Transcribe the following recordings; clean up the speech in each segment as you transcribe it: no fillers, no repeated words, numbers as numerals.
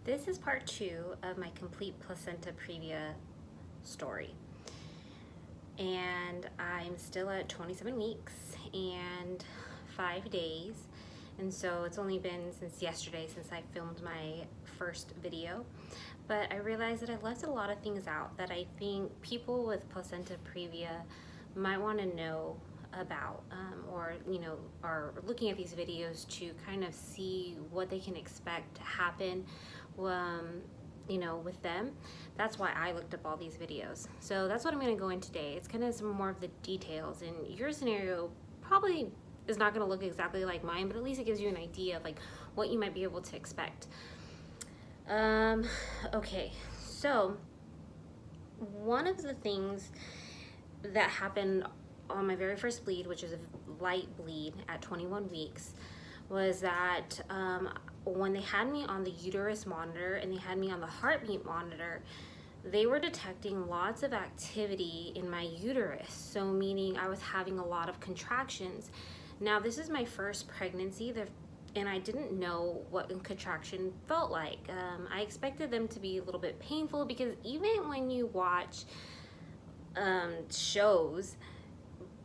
This is part 2 of my complete placenta previa story. And I'm still at 27 weeks and 5 days. And so it's only been since yesterday since I filmed my first video. But I realized that I left a lot of things out that I think people with placenta previa might want to know about, or are looking at these videos to kind of see what they can expect to happen with them. That's why I looked up all these videos. So that's what I'm going to go in today. It's kind of some more of the details, and your scenario probably is not going to look exactly like mine, but at least it gives you an idea of like what you might be able to expect. Okay, so one of the things that happened on my very first bleed, which is a light bleed at 21 weeks, was that when they had me on the uterus monitor and they had me on the heartbeat monitor, they were detecting lots of activity in my uterus. So meaning I was having a lot of contractions. Now this is my first pregnancy, and I didn't know what a contraction felt like. I expected them to be a little bit painful because even when you watch shows,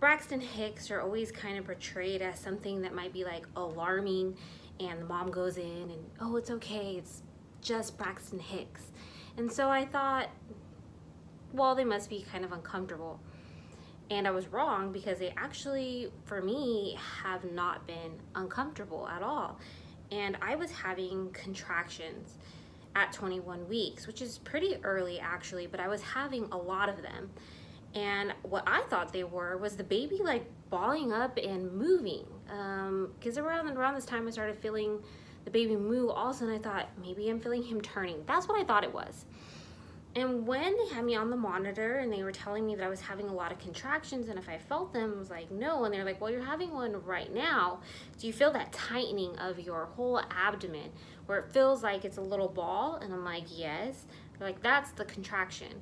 Braxton Hicks are always kind of portrayed as something that might be like alarming, and the mom goes in and, oh, it's okay, it's just Braxton Hicks. And so I thought, well, they must be kind of uncomfortable. And I was wrong, because they actually, for me, have not been uncomfortable at all. And I was having contractions at 21 weeks, which is pretty early actually, but I was having a lot of them. And what I thought they were was the baby like balling up and moving. Because around this time I started feeling the baby move also, and I thought maybe I'm feeling him turning. That's what I thought it was. And when they had me on the monitor and they were telling me that I was having a lot of contractions and if I felt them, I was like, no. And they're like, well, you're having one right now. Do you feel that tightening of your whole abdomen where it feels like it's a little ball? And I'm like, yes. They're like, that's the contraction.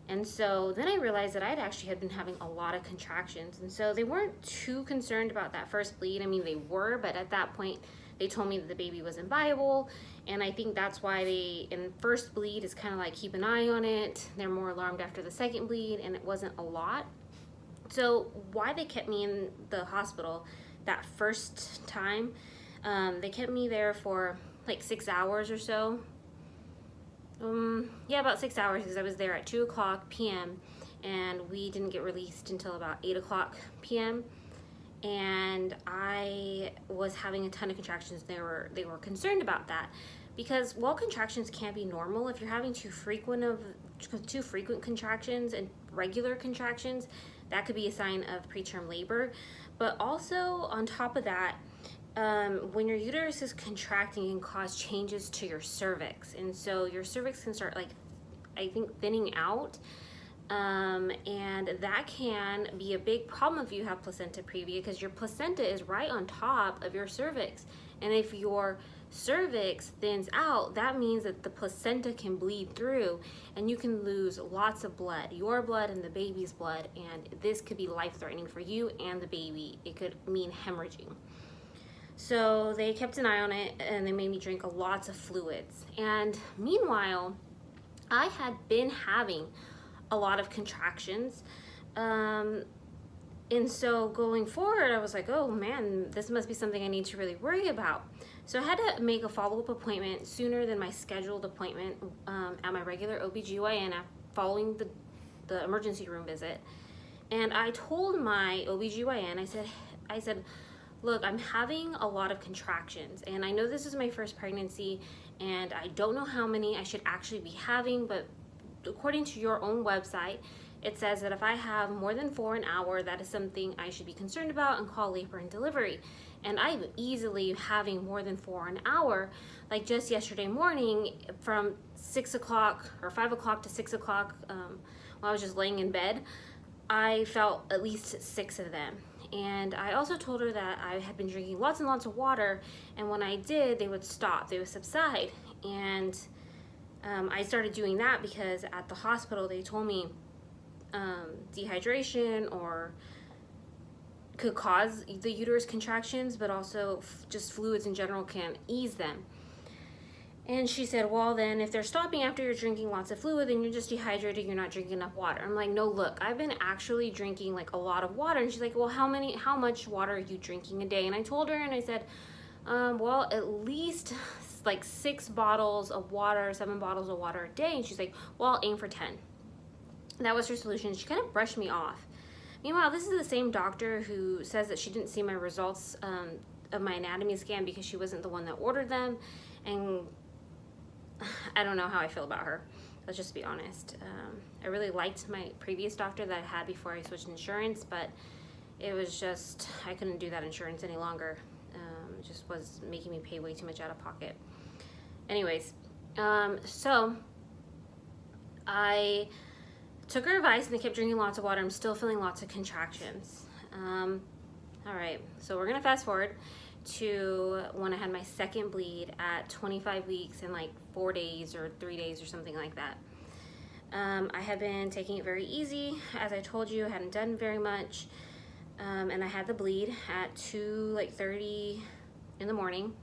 And so then I realized that I'd actually had been having a lot of contractions. And so they weren't too concerned about that first bleed. I mean, they were, but at that point, they told me that the baby wasn't viable. And I think that's why they, in first bleed, is kind of like keep an eye on it. They're more alarmed after the second bleed, and it wasn't a lot. So why they kept me in the hospital that first time, they kept me there for like 6 hours or so. Yeah, about 6 hours, because I was there at 2:00 p.m. and we didn't get released until about 8:00 p.m. and I was having a ton of contractions. They were concerned about that, because while contractions can be normal, if you're having too frequent contractions and regular contractions, that could be a sign of preterm labor. But also on top of that, when your uterus is contracting, it can cause changes to your cervix, and so your cervix can start, like, I think, thinning out, and that can be a big problem if you have placenta previa, because your placenta is right on top of your cervix, and if your cervix thins out, that means that the placenta can bleed through and you can lose lots of blood, your blood and the baby's blood, and this could be life-threatening for you and the baby. It could mean hemorrhaging. So they kept an eye on it, and they made me drink lots of fluids. And meanwhile, I had been having a lot of contractions. And so going forward, I was like, oh man, this must be something I need to really worry about. So I had to make a follow-up appointment sooner than my scheduled appointment at my regular OBGYN following the emergency room visit. And I told my OBGYN, I said, look, I'm having a lot of contractions, and I know this is my first pregnancy, and I don't know how many I should actually be having, but according to your own website, it says that if I have more than 4 an hour, that is something I should be concerned about and call labor and delivery. And I'm easily having more than 4 an hour. Like just yesterday morning, from 6 o'clock or 5 o'clock to 6 o'clock, while I was just laying in bed, I felt at least 6 of them. And I also told her that I had been drinking lots and lots of water, and when I did, they would stop, they would subside. And I started doing that because at the hospital they told me dehydration or could cause the uterus contractions, but also just fluids in general can ease them. And she said, well, then if they're stopping after you're drinking lots of fluid, then you're just dehydrated, you're not drinking enough water. I'm like, no, look, I've been actually drinking like a lot of water. And she's like, well, how much water are you drinking a day? And I told her, and I said, well, at least like 6 bottles of water, 7 bottles of water a day. And she's like, well, I'll aim for 10. That was her solution. She kind of brushed me off. Meanwhile, this is the same doctor who says that she didn't see my results of my anatomy scan because she wasn't the one that ordered them. And I don't know how I feel about her. Let's just be honest. I really liked my previous doctor that I had before I switched insurance, but it was just, I couldn't do that insurance any longer. It just was making me pay way too much out of pocket. Anyways, so I took her advice and I kept drinking lots of water. I'm still feeling lots of contractions. All right, so we're gonna fast forward to when I had my second bleed at 25 weeks and like 4 days or 3 days or something like that. I had been taking it very easy. As I told you, I hadn't done very much. And I had the bleed at 2:30 in the morning,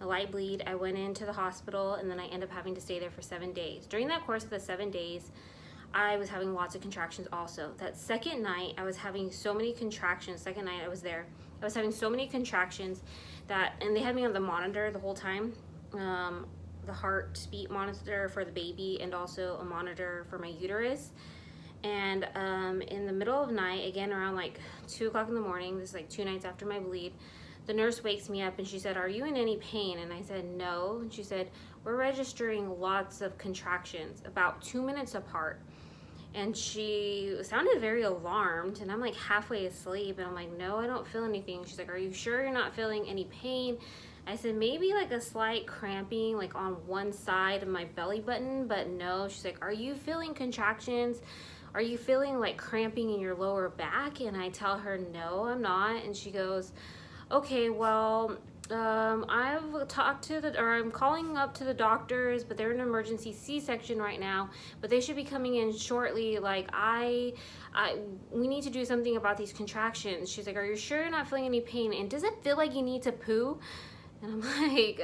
a light bleed. I went into the hospital and then I ended up having to stay there for 7 days. During that course of the 7 days, I was having lots of contractions also. That second night, I was having so many contractions. Second night I was there, I was having so many contractions and they had me on the monitor the whole time. The heartbeat monitor for the baby and also a monitor for my uterus. And in the middle of the night, again around like 2 o'clock in the morning, this is like 2 nights after my bleed, the nurse wakes me up and she said, are you in any pain? And I said, no. And she said, we're registering lots of contractions about 2 minutes apart. And she sounded very alarmed, and I'm like halfway asleep, and I'm like, no, I don't feel anything. She's like, are you sure you're not feeling any pain? I said, maybe like a slight cramping like on one side of my belly button, but no. She's like, are you feeling contractions? Are you feeling like cramping in your lower back? And I tell her, no, I'm not. And she goes, okay, well, I've talked to I'm calling up to the doctors, but they're in an emergency C-section right now, but they should be coming in shortly. Like we need to do something about these contractions. She's like, are you sure you're not feeling any pain? And does it feel like you need to poo? And I'm like,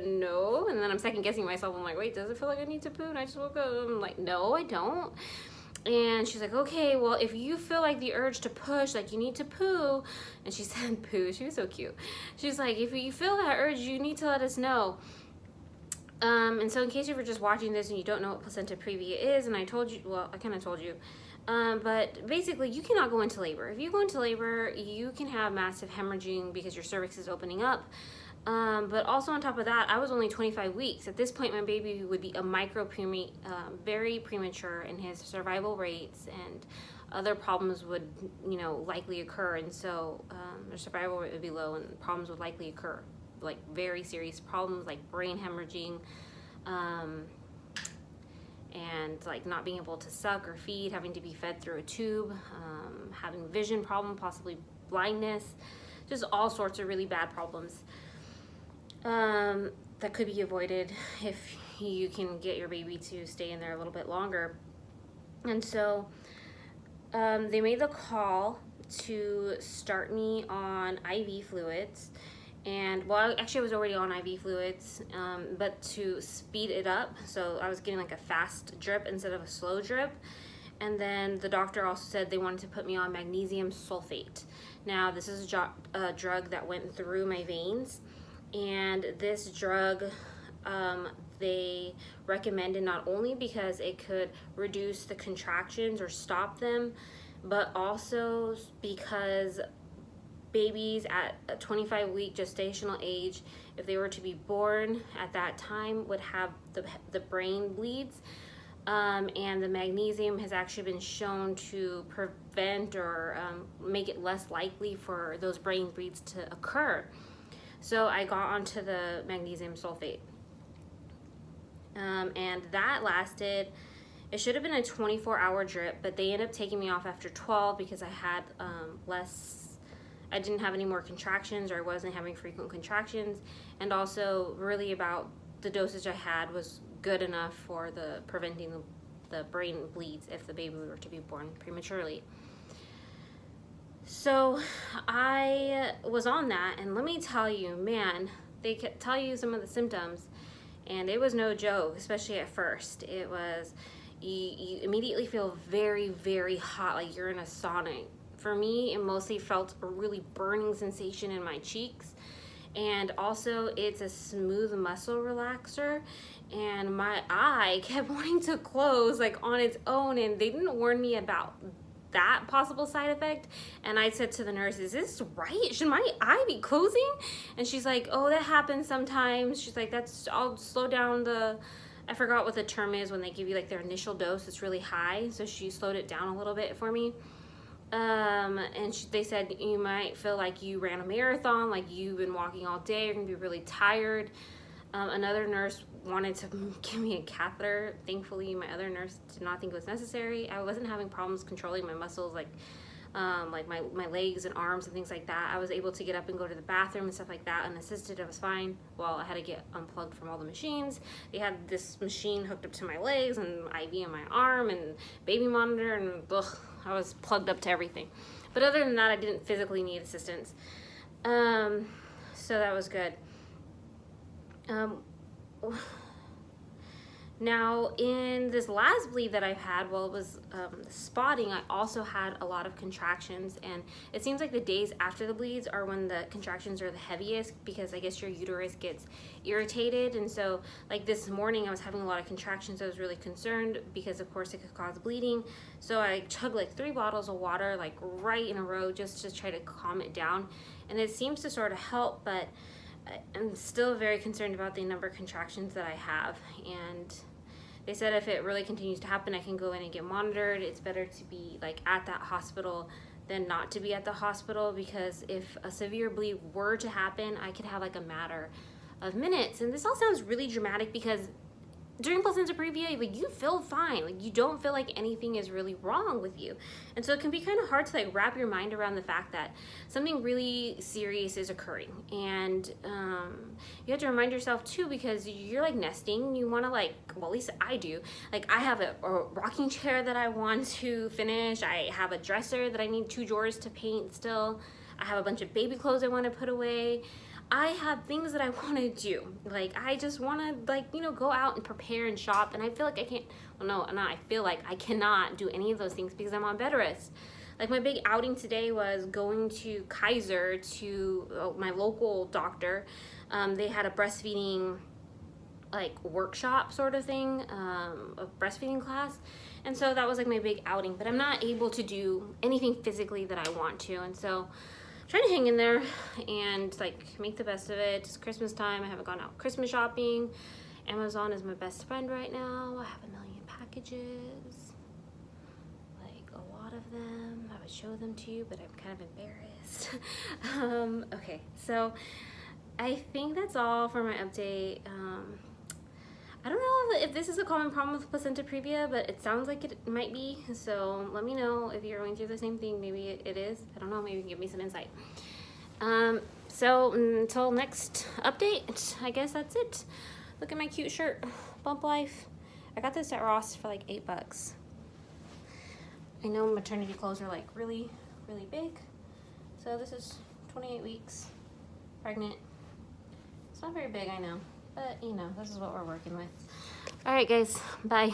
no. And then I'm second guessing myself. I'm like, wait, does it feel like I need to poo? And I just woke up. I'm like, no, I don't. And she's like, okay, well, if you feel like the urge to push, like you need to poo, and she said poo, she was so cute. She's like, if you feel that urge, you need to let us know. And so in case you were just watching this and you don't know what placenta previa is, and I told you, well, I kind of told you, but basically you cannot go into labor. If you go into labor, you can have massive hemorrhaging because your cervix is opening up. But also on top of that, I was only 25 weeks. At this point, my baby would be a very premature, and his survival rates and other problems would, likely occur. And so their survival rate would be low, and problems would likely occur, like very serious problems like brain hemorrhaging, and like not being able to suck or feed, having to be fed through a tube, having vision problem, possibly blindness, just all sorts of really bad problems. That could be avoided if you can get your baby to stay in there a little bit longer. And so they made the call to start me on IV fluids. And well, actually I was already on IV fluids, but to speed it up, so I was getting like a fast drip instead of a slow drip. And then the doctor also said they wanted to put me on magnesium sulfate. Now this is a drug that went through my veins. And this drug they recommended not only because it could reduce the contractions or stop them, but also because babies at a 25-week gestational age, if they were to be born at that time, would have the brain bleeds. And the magnesium has actually been shown to prevent or make it less likely for those brain bleeds to occur. So I got onto the magnesium sulfate, and that lasted, it should have been a 24-hour drip, but they ended up taking me off after 12 because I had I didn't have any more contractions, or I wasn't having frequent contractions, and also really about the dosage I had was good enough for preventing the brain bleeds if the baby were to be born prematurely. So I was on that, and let me tell you, man, they tell you some of the symptoms, And it was no joke, especially at first. It was, you immediately feel very, very hot, like you're in a sauna. For me, it mostly felt a really burning sensation in my cheeks. And also it's a smooth muscle relaxer, and my eye kept wanting to close like on its own, and they didn't warn me about that possible side effect. And I said to the nurse, is this right? Should my eye be closing? And she's like, oh, that happens sometimes. She's like, I'll slow down I forgot what the term is when they give you like their initial dose. It's really high, so she slowed it down a little bit for me. And they said you might feel like you ran a marathon, like you've been walking all day, you're gonna be really tired. Another nurse wanted to give me a catheter. Thankfully, my other nurse did not think it was necessary. I wasn't having problems controlling my muscles, like my legs and arms and things like that. I was able to get up and go to the bathroom and stuff like that unassisted. I was fine. Well, I had to get unplugged from all the machines. They had this machine hooked up to my legs and IV in my arm and baby monitor, and ugh, I was plugged up to everything. But other than that, I didn't physically need assistance. So that was good. Now, in this last bleed that I've had, well, it was spotting, I also had a lot of contractions, and it seems like the days after the bleeds are when the contractions are the heaviest, because I guess your uterus gets irritated. And so like this morning I was having a lot of contractions. I was really concerned because of course it could cause bleeding. So I chugged like 3 bottles of water like right in a row just to try to calm it down, and it seems to sort of help, but I'm still very concerned about the number of contractions that I have. And they said if it really continues to happen, I can go in and get monitored. It's better to be like at that hospital than not to be at the hospital, because if a severe bleed were to happen, I could have like a matter of minutes. And this all sounds really dramatic because during placenta previa, like you feel fine, like you don't feel like anything is really wrong with you. And so it can be kind of hard to like wrap your mind around the fact that something really serious is occurring. And you have to remind yourself too, because you're like nesting, you want to like, well, at least I do, like I have a rocking chair that I want to finish. I have a dresser that I need 2 drawers to paint still. I have a bunch of baby clothes I want to put away. I have things that I want to do. Like I just want to like, you know, go out and prepare and shop, and I feel like I can't, well no, not I feel like I cannot do any of those things because I'm on bed rest. Like my big outing today was going to Kaiser to my local doctor. They had a breastfeeding like workshop sort of thing, a breastfeeding class. And so that was like my big outing, but I'm not able to do anything physically that I want to. And so trying to hang in there and like make the best of it. It's Christmas time. I haven't gone out Christmas shopping. Amazon is my best friend right now. I have 1 million packages, like a lot of them. I would show them to you, but I'm kind of embarrassed. Okay, so I think that's all for my update. I don't know if this is a common problem with placenta previa, but it sounds like it might be. So let me know if you're going through the same thing. Maybe it is. I don't know. Maybe you can give me some insight. So until next update, I guess that's it. Look at my cute shirt, Bump Life. I got this at Ross for like $8. I know maternity clothes are like really, really big. So this is 28 weeks, pregnant. It's not very big, I know. But, you know, this is what we're working with. All right, guys. Bye.